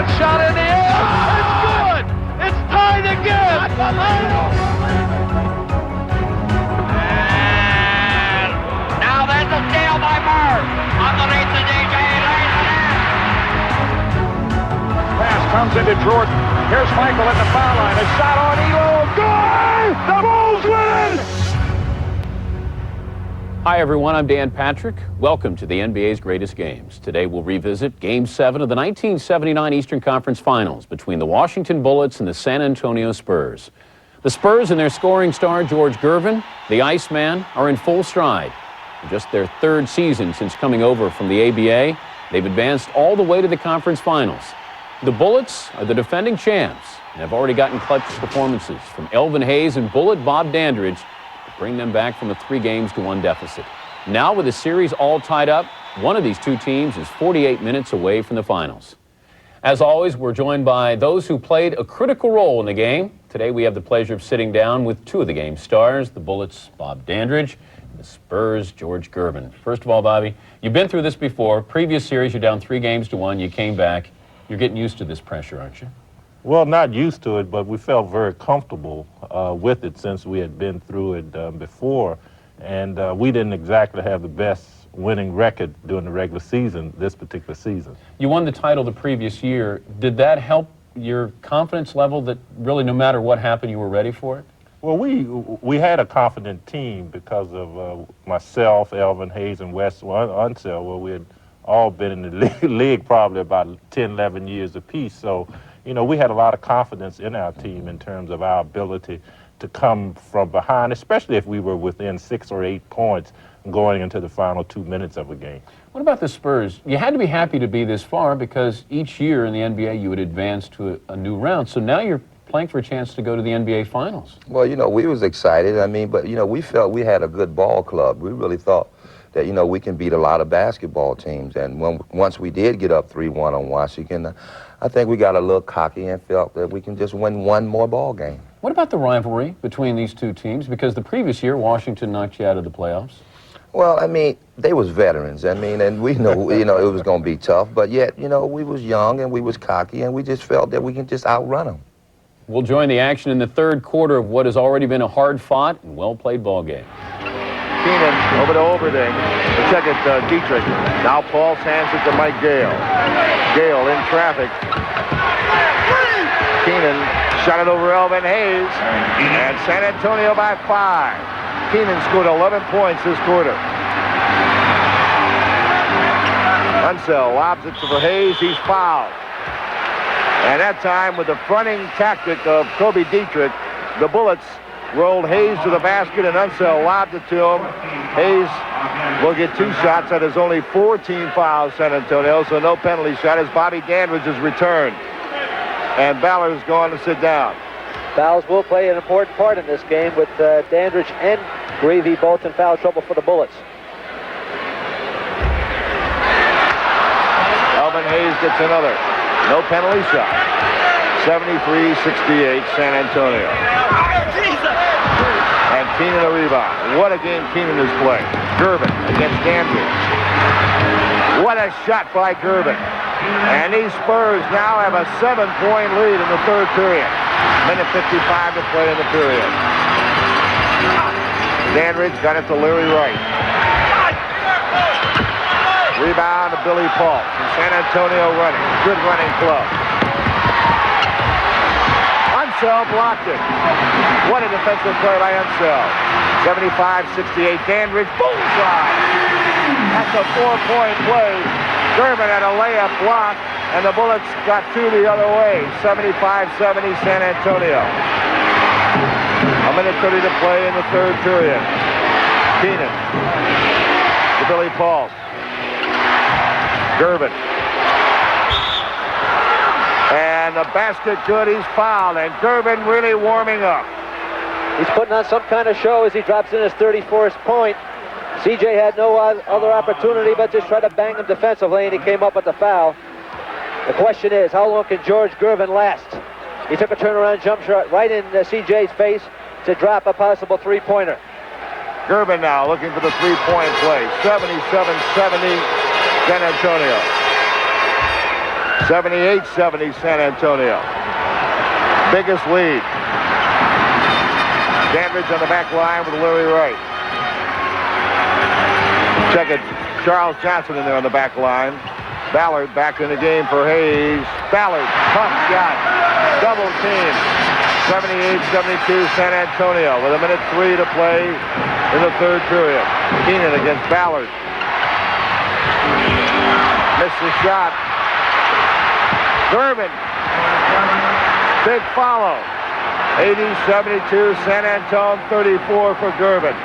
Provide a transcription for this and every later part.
One shot in the air. It's good. It's tied again. And now there's a steal by Murr. Underneath the DJ, lays it in. Pass comes into Jordan. Here's Michael at the foul line. A shot on Elo. Good. The Bulls win. Hi everyone, I'm Dan Patrick. Welcome to the NBA's Greatest Games. Today we'll revisit Game 7 of the 1979 Eastern Conference Finals between the Washington Bullets and the San Antonio Spurs. The Spurs and their scoring star George Gervin, the Iceman, are in full stride. In just their third season since coming over from the ABA, they've advanced all the way to the conference finals. The Bullets are the defending champs and have already gotten clutch performances from Elvin Hayes and Bullet Bob Dandridge to bring them back from a 3-1 deficit. Now with the series all tied up, one of these two teams is 48 minutes away from the finals. As always, we're joined by those who played a critical role in the game. Today we have the pleasure of sitting down with two of the game's stars, the Bullets' Bob Dandridge and the Spurs' George Gervin. First of all, Bobby, you've been through this before. Previous series, you're down 3-1. You came back. You're getting used to this pressure, aren't you? Well, not used to it, but we felt very comfortable with it since we had been through it before. And we didn't exactly have the best winning record during the regular season this particular season. You won the title the previous year. Did that help your confidence level that really no matter what happened, you were ready for it? Well, we had a confident team because of myself, Elvin Hayes, and Wes Unseld, where we had all been in the league probably about 10, 11 years apiece. So, you know, we had a lot of confidence in our team in terms of our ability to come from behind, especially if we were within 6 or 8 points going into the final 2 minutes of a game. What about the Spurs? You had to be happy to be this far because each year in the NBA you would advance to a new round. So now you're playing for a chance to go to the NBA Finals. Well, you know, we was excited. I mean, but, you know, we felt we had a good ball club. We really thought that, you know, we can beat a lot of basketball teams. And once we did get up 3-1 on Washington, I think we got a little cocky and felt that we can just win one more ball game. What about the rivalry between these two teams? Because the previous year, Washington knocked you out of the playoffs. Well, I mean, they was veterans. I mean, and we know, you know, it was going to be tough. But yet, you know, we was young and we was cocky and we just felt that we can just outrun them. We'll join the action in the third quarter of what has already been a hard-fought and well-played ball game. Keenan over to Overding. The second, Dietrich. Now Paul hands it to Mike Gale. Gale in traffic. Keenan shot it over Elvin Hayes. And San Antonio by 5. Keenan scored 11 points this quarter. Unseld lobs it to Hayes. He's fouled. And that time, with the fronting tactic of Kobe Dietrich, the Bullets rolled Hayes to the basket, and Unseld lobbed it to him. Hayes will get 2 shots. That is only 14 fouls, San Antonio, so no penalty shot as Bobby Dandridge is returned. And Ballard has gone to sit down. Fouls will play an important part in this game with Dandridge and Gravy both in foul trouble for the Bullets. Elvin Hayes gets another. No penalty shot. 73-68, San Antonio. And Keenan a rebound. What a game Keenan has played. Gervin against Dandridge. What a shot by Gervin. And these Spurs now have a 7-point lead in the third period. Minute 55 to play in the period. Dandridge got it to Larry Wright. Rebound to Billy Paul. From San Antonio running. Good running club. Unseld blocked it. What a defensive play by Unseld. 75-68. Dandridge bullseye. That's a 4-point play. Gervin had a layup block, and the Bullets got 2 the other way. 75-70 San Antonio. A minute 30 to play in the third period. Keenan to Billy Paul. Gervin. And the basket good, he's fouled, and Gervin really warming up. He's putting on some kind of show as he drops in his 34th point. CJ had no other opportunity but just try to bang him defensively, and he came up with the foul. The question is, how long can George Gervin last? He took a turnaround jump shot right in CJ's face to drop a possible three-pointer. Gervin now looking for the three-point play. 77-70 San Antonio. 78-70 San Antonio. Biggest lead. Dandridge on the back line with Larry Wright. Check it. Charles Johnson in there on the back line. Ballard back in the game for Hayes. Ballard, pump shot. Double team. 78-72 San Antonio with 1:03 to play in the third period. Keenan against Ballard. Missed the shot. Durbin. Big follow. 80-72 San Antonio, 34 for Durbin.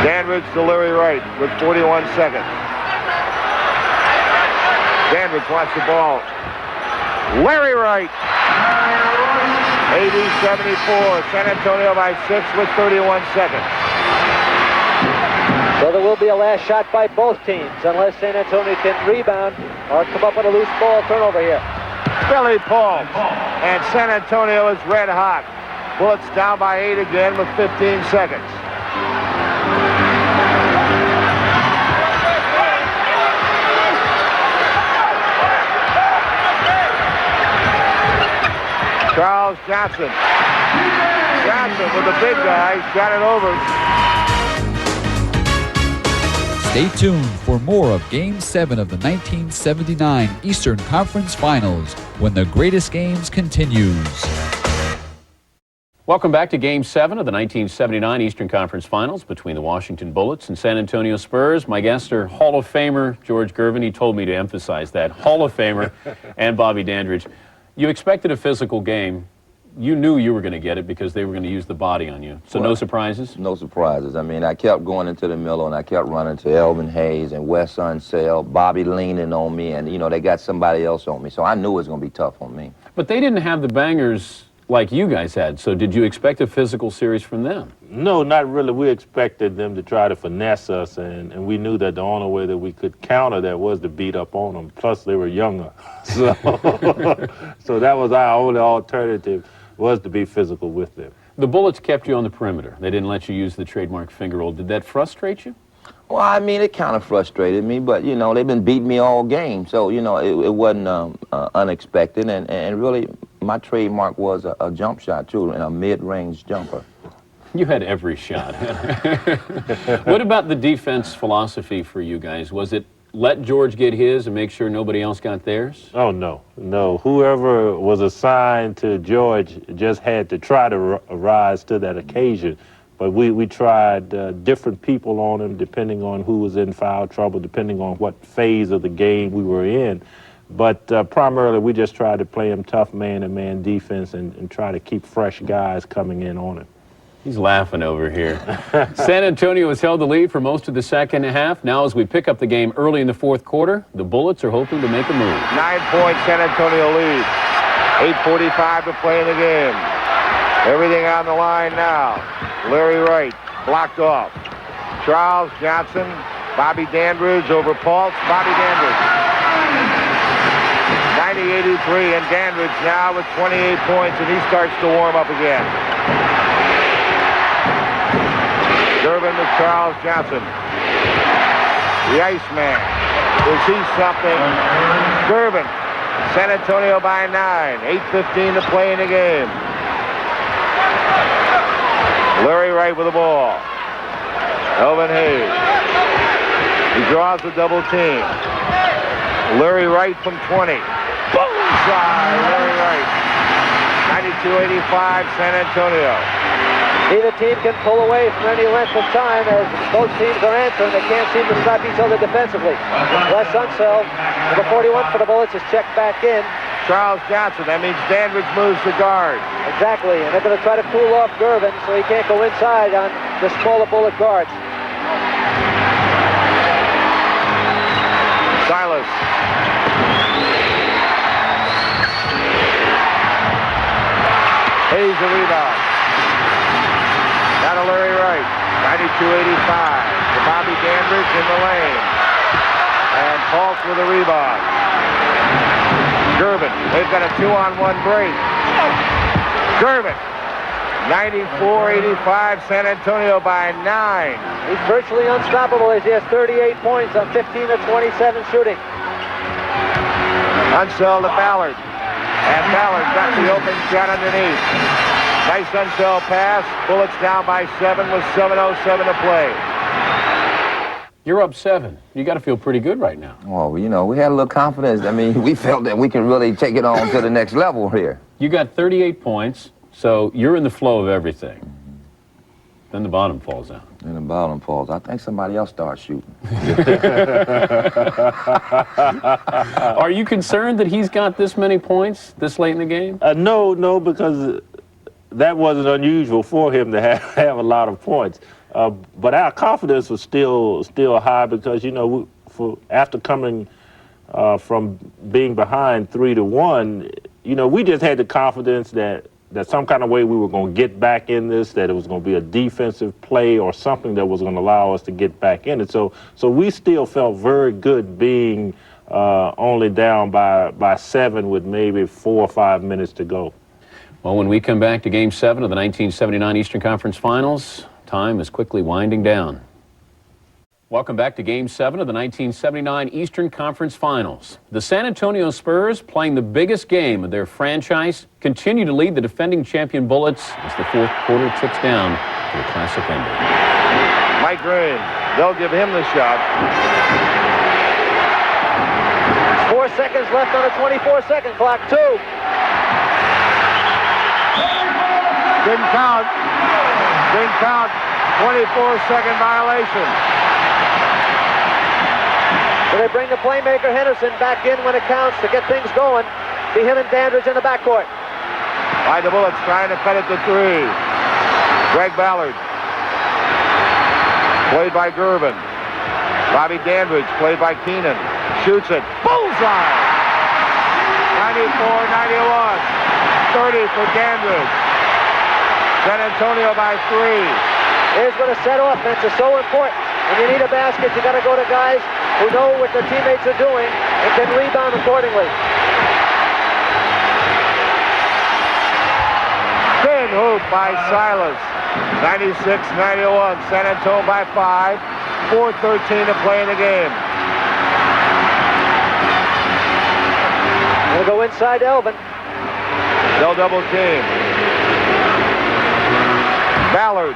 Dandridge to Larry Wright with 41 seconds. Dandridge wants the ball. Larry Wright. 80-74. San Antonio by 6 with 31 seconds. So there will be a last shot by both teams unless San Antonio can rebound or come up with a loose ball turnover here. Billy Paul. And San Antonio is red hot. Bullets down by 8 again with 15 seconds. Charles Johnson. Johnson with the big guy, shot it over. Stay tuned for more of Game 7 of the 1979 Eastern Conference Finals when the greatest games continues. Welcome back to Game 7 of the 1979 Eastern Conference Finals between the Washington Bullets and San Antonio Spurs. My guests are Hall of Famer George Gervin. He told me to emphasize that. Hall of Famer and Bobby Dandridge. You expected a physical game. You knew you were going to get it because they were going to use the body on you. So well, no surprises? No surprises. I mean, I kept going into the middle, and I kept running to Elvin Hayes and Wes Unseld, Bobby leaning on me, and, you know, they got somebody else on me. So I knew it was going to be tough on me. But they didn't have the bangers like you guys had. So did you expect a physical series from them? No, not really. We expected them to try to finesse us, and we knew that the only way that we could counter that was to beat up on them. Plus, they were younger. So, so that was our only alternative, was to be physical with them. The Bullets kept you on the perimeter. They didn't let you use the trademark finger roll. Did that frustrate you? Well, I mean, it kind of frustrated me, but, you know, they've been beating me all game. So, you know, it wasn't unexpected. And really, my trademark was a jump shot, too, and a mid-range jumper. You had every shot. What about the defense philosophy for you guys? Was it let George get his and make sure nobody else got theirs? Oh, no. No. Whoever was assigned to George just had to try to rise to that occasion. But we tried different people on him, depending on who was in foul trouble, depending on what phase of the game we were in. But primarily, we just tried to play him tough man-to-man defense and try to keep fresh guys coming in on him. He's laughing over here. San Antonio has held the lead for most of the second half. Now, as we pick up the game early in the fourth quarter, the Bullets are hoping to make a move. 9-point San Antonio lead. 8:45 to play in the game. Everything on the line now. Larry Wright blocked off. Charles Johnson, Bobby Dandridge over Paultz. Bobby Dandridge. 90-83, and Dandridge now with 28 points, and he starts to warm up again. Durbin to Charles Johnson. The Iceman. Is he something? Durbin. San Antonio by 9. 8:15 to play in the game. Larry Wright with the ball. Elvin Hayes. He draws the double team. Larry Wright from 20. Bullseye, Larry Wright. 92-85 San Antonio. Neither team can pull away for any length of time as both teams are answering. They can't seem to stop each other defensively. Wes Unseld, number 41 for the Bullets, is checked back in. Charles Johnson, that means Dandridge moves to guard. Exactly, and they're going to try to cool off Durbin so he can't go inside on the smaller Bullet guards. Silas. Hayes the rebound. Now to Larry Wright. 92-85. To Bobby Dandridge in the lane. And Paultz with a rebound. Durbin. They've got a 2-on-1 break. Durbin. 94-85. San Antonio by 9. He's virtually unstoppable as he has 38 points on 15 of 27 shooting. Unsell to Ballard. And Ballard got the open shot underneath. Nice Unsell pass. Bullets down by 7 with 7:07 to play. You're up 7. You got to feel pretty good right now. Well, you know, we had a little confidence. I mean, we felt that we can really take it on to the next level here. You got 38 points, so you're in the flow of everything. Then the bottom falls out. And the bottom falls. I think somebody else starts shooting. Are you concerned that he's got this many points this late in the game? No, because that wasn't unusual for him to have a lot of points. But our confidence was still high because, you know, after coming from being behind 3-1, you know, we just had the confidence that some kind of way we were going to get back in this, that it was going to be a defensive play or something that was going to allow us to get back in it. So we still felt very good being only down by 7 with maybe 4 or 5 minutes to go. Well, when we come back to Game 7 of the 1979 Eastern Conference Finals, time is quickly winding down. Welcome back to Game 7 of the 1979 Eastern Conference Finals. The San Antonio Spurs, playing the biggest game of their franchise, continue to lead the defending champion Bullets as the fourth quarter ticks down to the classic ending. Mike Green, they'll give him the shot. 4 seconds left on the 24-second clock, 2. Didn't count. 24-second violation. So they bring the playmaker Henderson back in when it counts to get things going. Be him and Dandridge in the backcourt. By the Bullets trying to cut it to 3. Greg Ballard. Played by Gervin. Bobby Dandridge played by Keenan. Shoots it. Bullseye! 94-91. 30 for Dandridge. San Antonio by 3. Here's what a set offense is so important. When you need a basket, you got to go to guys who know what their teammates are doing and can rebound accordingly. Big hoop by Silas. 96-91. San Antonio by 5. 4:13 to play in the game. Gonna go inside Elvin. They'll double team. Ballard.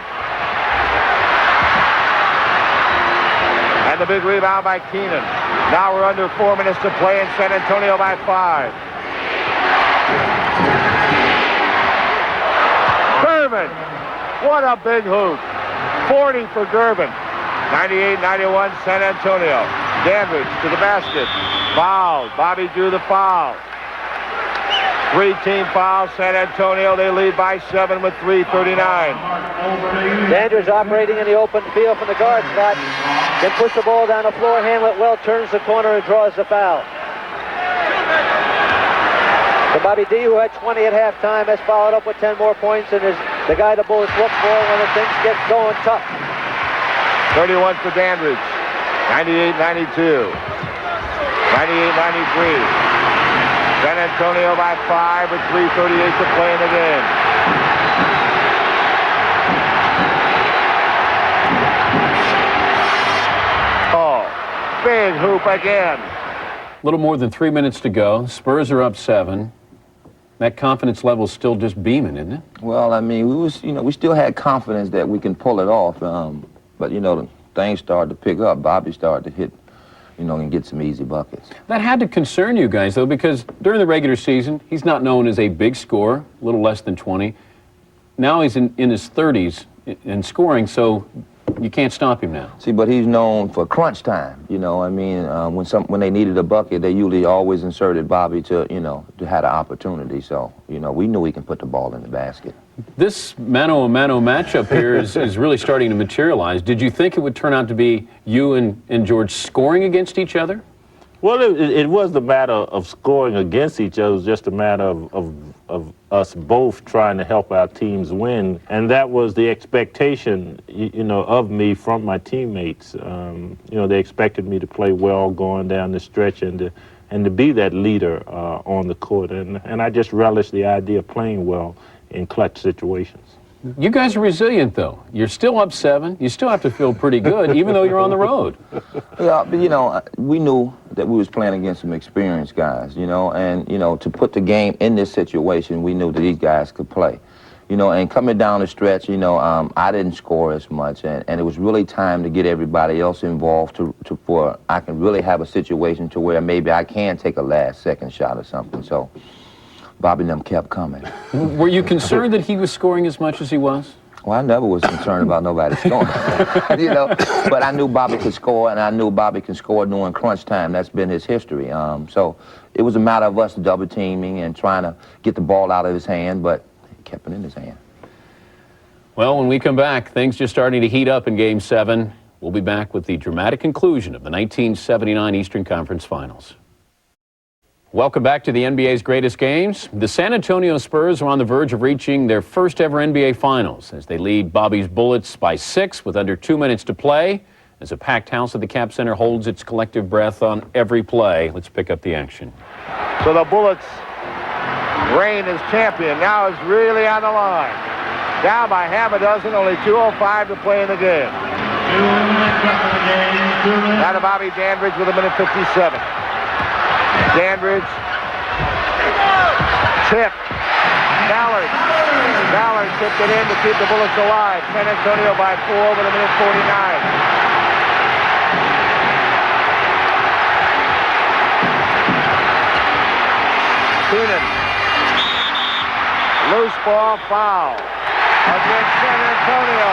And the big rebound by Keenan. Now we're under 4 minutes to play in San Antonio by 5. Gervin. What a big hoop. 40 for Gervin. 98-91 San Antonio. Dandridge to the basket. Fouled. Bobby drew the foul. 3-team foul. San Antonio, they lead by 7 with 3:39. Dandridge operating in the open field from the guard spot. Then push the ball down the floor, handle it well, turns the corner and draws the foul. So Bobby D, who had 20 at halftime, has followed up with 10 more points and is the guy the Bullets look for when the things get going tough. 31 for Dandridge. 98-92. 98-93. San Antonio by 5 with 3:38 to play in the game. Oh, big hoop again. A little more than 3 minutes to go. Spurs are up 7. That confidence level is still just beaming, isn't it? Well, I mean, we still had confidence that we can pull it off. But, you know, things started to pick up. Bobby started to hit, you know, and get some easy buckets. That had to concern you guys, though, because during the regular season, he's not known as a big scorer, a little less than 20. Now he's in his 30s in scoring, so you can't stop him now. See, but he's known for crunch time, you know. I mean, when they needed a bucket, they usually always inserted Bobby to, you know, to have an opportunity. So, you know, we knew he can put the ball in the basket. This mano-a-mano matchup here is really starting to materialize. Did you think it would turn out to be you and George scoring against each other? Well, it was the matter of scoring against each other. It was just a matter of us both trying to help our teams win. And that was the expectation, you know, of me from my teammates. You know, they expected me to play well going down the stretch and to be that leader on the court. And I just relished the idea of playing well in clutch situations. You guys are resilient, though. You're still up 7. You still have to feel pretty good, even though you're on the road. Yeah, but, you know, we knew that we was playing against some experienced guys, you know, and, you know, to put the game in this situation, we knew that these guys could play. You know, and coming down the stretch, you know, I didn't score as much, and it was really time to get everybody else involved for I can really have a situation to where maybe I can take a last-second shot or something, so Bobby and them kept coming. Were you concerned that he was scoring as much as he was? Well, I never was concerned about nobody scoring, you know, but I knew Bobby could score, and I knew Bobby can score during crunch time. That's been his history. So it was a matter of us double teaming and trying to get the ball out of his hand, but he kept it in his hand. Well, when we come back, things just starting to heat up in Game 7. We'll be back with the dramatic conclusion of the 1979 Eastern Conference Finals. Welcome back to the NBA's greatest games. The San Antonio Spurs are on the verge of reaching their first ever NBA Finals as they lead Bobby's Bullets by 6 with under 2 minutes to play. As a packed house at the Cap Center holds its collective breath on every play. Let's pick up the action. So the Bullets' reign as champion now is really on the line. Down by half a dozen, only 2:05 to play in the game. Now to Bobby Dandridge with 1:57. Dandridge, tip, Ballard tipped it in to keep the Bullets alive. San Antonio by 4 with 1:49. Keenan, loose ball foul against San Antonio.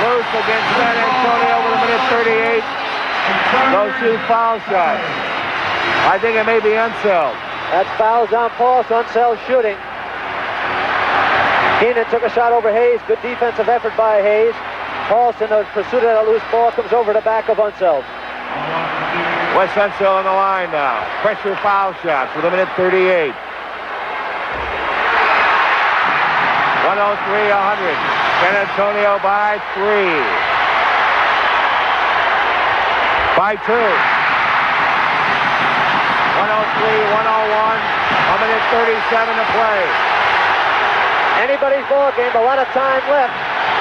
Loose against San Antonio with 1:38. Those 2 foul shots. I think it may be Unseld. That's fouls on Paul's. Unseld shooting. Keenan took a shot over Hayes. Good defensive effort by Hayes. Paulson, in pursuit of that loose ball, comes over the back of Unseld. Wes Unseld on the line now. Pressure foul shots with 1:38. 103-100. San Antonio by 3. By 2. 103-101. 1:37 to play. Anybody's ball game, a lot of time left.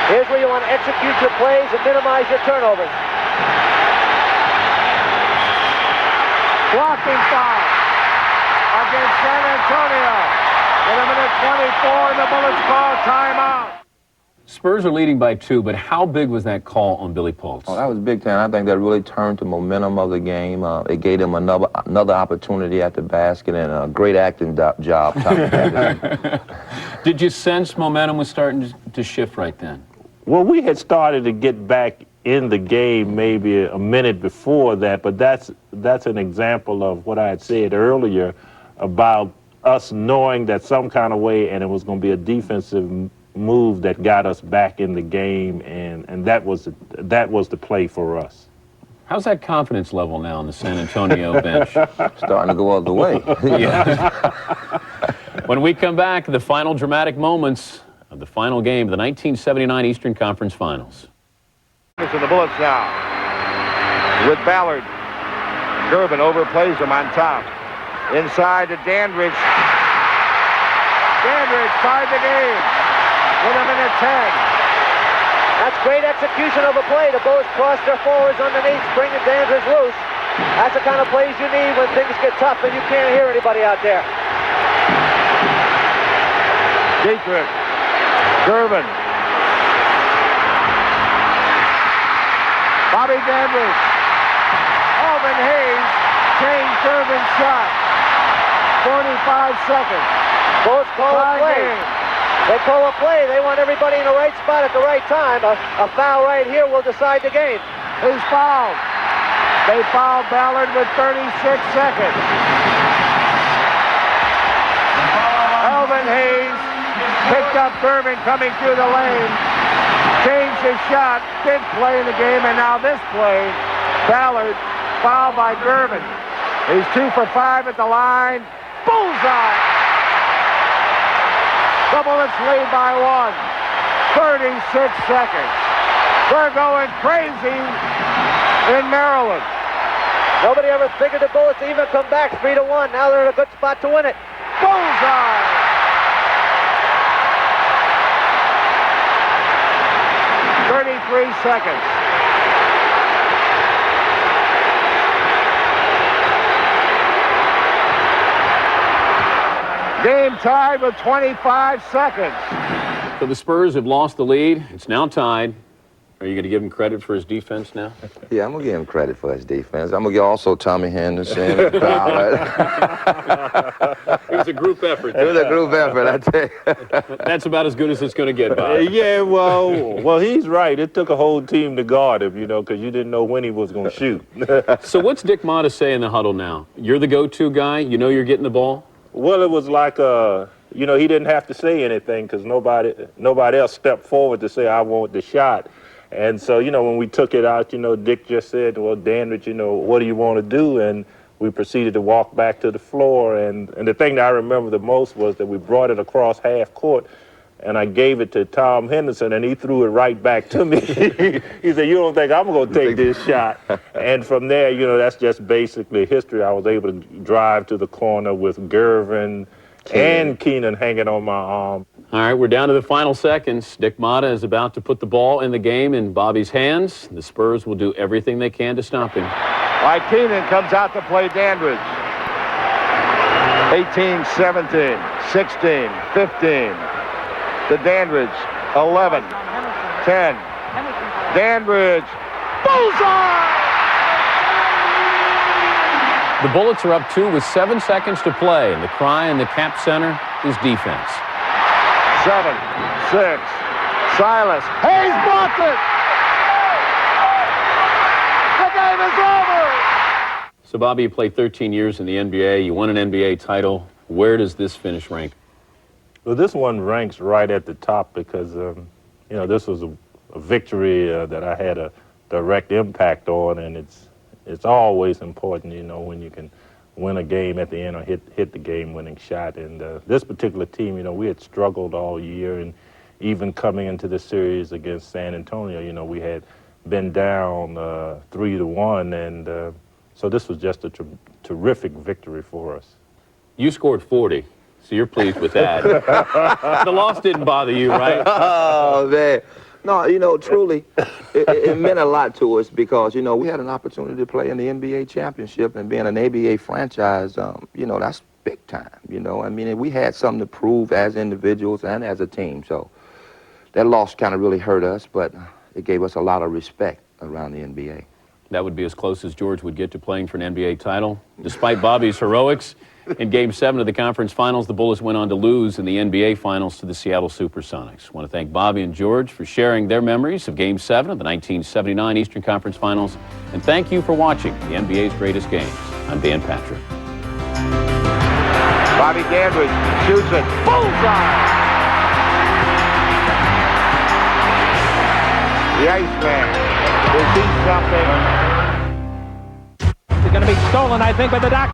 Here's where you want to execute your plays and minimize your turnovers. Blocking foul against San Antonio. With 1:24 and the Bullets call timeout. Spurs are leading by 2, but how big was that call on Billy Pulse? Oh, that was big time. I think that really turned the momentum of the game. It gave them another opportunity at the basket and a great acting job. Did you sense momentum was starting to shift right then? Well, we had started to get back in the game maybe a minute before that, but that's an example of what I had said earlier about us knowing that some kind of way, and it was going to be a defensive move that got us back in the game, and that was the play for us. How's that confidence level now on the San Antonio bench? Starting to go all the way. Yeah. When we come back, the final dramatic moments of the final game of the 1979 Eastern Conference Finals. And the Bullets now with Ballard. Durbin overplays him on top. Inside to Dandridge. Dandridge tied the game with 1:10. That's great execution of a play. The Bullets cross their forwards underneath, bringing Dandridge loose. That's the kind of plays you need when things get tough and you can't hear anybody out there. Dietrich. Durbin. Bobby Dandridge. Alvin Hayes changed Durbin's shot. 45 seconds. Bullets call a play. Game. They call a play. They want everybody in the right spot at the right time. A foul right here will decide the game. Who's fouled? They fouled Ballard with 36 seconds. Alvin Hayes picked up Durbin coming through the lane. Changed his shot. Big play in the game. And now this play, Ballard fouled by Durbin. He's 2 for 5 at the line. Bullseye! The Bullets lead by 1. 36 seconds. We're going crazy in Maryland. Nobody ever figured the Bullets even come back 3-1. Now they're in a good spot to win it. Bullseye! seconds. Game tied with 25 seconds. So the Spurs have lost the lead. It's now tied. Are you going to give him credit for his defense now? Yeah, I'm going to give him credit for his defense. I'm going to give also Tommy Henderson. It was a group effort. It was a group effort, I tell you. That's about as good as it's going to get, Bob. Yeah, well, he's right. It took a whole team to guard him, because you didn't know when he was going to shoot. So what's Dick Motta say in the huddle now? You're the go-to guy? You know you're getting the ball? Well, it was like, he didn't have to say anything because nobody else stepped forward to say, I want the shot. And so, when we took it out, Dick just said, well, Danridge, what do you want to do? And we proceeded to walk back to the floor. And the thing that I remember the most was that we brought it across half court, and I gave it to Tom Henderson, and he threw it right back to me. He said, you don't think I'm going to take this shot? And from there, that's just basically history. I was able to drive to the corner with Gervin and Keenan hanging on my arm. All right, we're down to the final seconds. Dick Motta is about to put the ball in the game in Bobby's hands. The Spurs will do everything they can to stop him. Like Keenan comes out to play Danridge. 18, 17, 16, 15. To Danridge, 11, 10. Danridge, bullseye! The Bullets are up 2 with 7 seconds to play, and the cry in the Cap Center is defense. 7, 6, Silas. Hayes blocked it! The game is over! So, Bobby, you played 13 years in the NBA. You won an NBA title. Where does this finish rank? Well, this one ranks right at the top because, this was a victory that I had a direct impact on, and it's always important, when you can win a game at the end or hit the game-winning shot. And this particular team, we had struggled all year, and even coming into the series against San Antonio, we had been down 3-1, and so this was just a terrific victory for us. You scored 40, so you're pleased with that. The loss didn't bother you, right? Oh, man. No, truly, it meant a lot to us because, we had an opportunity to play in the NBA championship, and being an ABA franchise, that's big time, and we had something to prove as individuals and as a team. So that loss kind of really hurt us, but it gave us a lot of respect around the NBA. That would be as close as George would get to playing for an NBA title. Despite Bobby's heroics, in Game 7 of the conference finals, the Bullets went on to lose in the NBA finals to the Seattle Supersonics. I want to thank Bobby and George for sharing their memories of Game 7 of the 1979 Eastern Conference Finals. And thank you for watching the NBA's Greatest Games. I'm Dan Patrick. Bobby Danridge shoots it. Bullseye! The Iceman. Is he something? It's going to be stolen, I think, by the Doctor.